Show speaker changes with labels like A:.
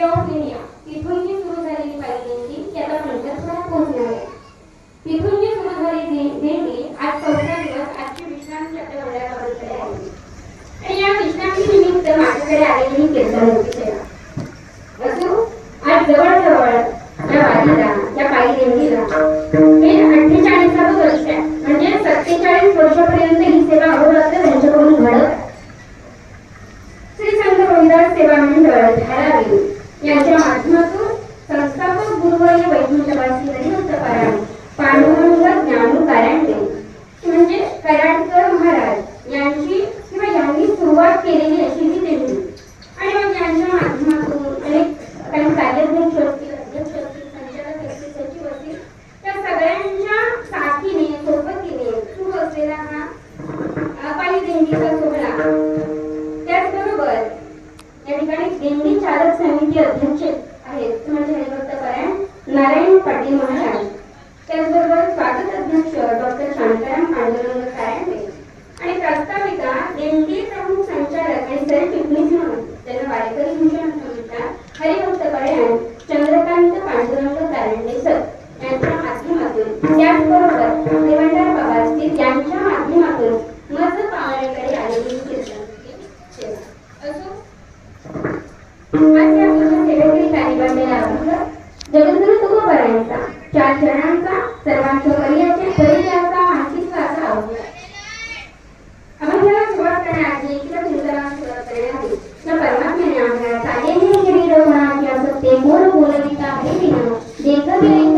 A: Of India तिथून जी सुरू झालेली पायी ती आता पंढरपुरात पोहोचणार आहे. तिथून जी सुरू झालेली दिंडी आज 4था दिवस आजची विश्रांती आपल्या मंडळाकडे आली. आणि या विश्रांती निमित्त माझ्याकडे आलेली कीर्तन सेवा असो आज जवळजवळ या वारीला या पायी दिंडीला हे 48 वर्ष आहे. म्हणजे 47 वर्षापर्यंत ही सेवा अहोरात्र त्यांच्याकडून घडत. श्री संत रोहिदास सेवा मंडळ धारावी यांच्या माध्यमातून संस्थापक गुरुवर्य वैकुंठवासी हरिभक्त पारायण पांडुरंग ज्ञानू कारंडे म्हणजे कराडकर महाराज यांची किंवा यांनी सुरुवात केलेली अशी ही दिंडी. आणि मग यांच्या माध्यमातून अनेक काही कार्याध्यक्ष असतील, अध्यक्ष असतील, संचालक असतील, सचिव असतील, त्या सगळ्यांच्या साथीने सोबतीने सुरू असलेला हा पायी दिंडीचा सोहळा. त्याचबरोबर या ठिकाणी दिंडी चालक समिती अध्यक्ष आहेत म्हणजे हरिभक्त पारायण नारायण पाटील महाराज. त्याचबरोबर स्वागत अध्यक्ष डॉक्टर शांताराम पांडुरंग कारंडे आणि प्रस्ताविका दिंडी प्रमुख संचालक आणि सरचिटणीस म्हणून त्यांना वारेकरी भूषण म्हणतात हरिभक्त पारायण चंद्रकांत पांडुरंग कारंडे सर यांच्या माध्यमातून. त्याचबरोबर देवंडार बाबा असतील यांच्या माध्यमातून मज पावरेकडे आलेली कीर्तन सेवा असो. आज या सेवेकरी कार्यक्रमाला अभंग जगद्गुरु तुकोबारायांचा 4 चरणांचा सर्वांच्या परिचयाचा मानसिकचा अभंग. अभंगाला सुरुवात करण्याआधी किंवा कीर्तनाला सुरुवात करण्याआधी या परमात्म्याने आम्हाला चालेल हे शरीर होण्याची असते मोर बोलविता हे विना देखते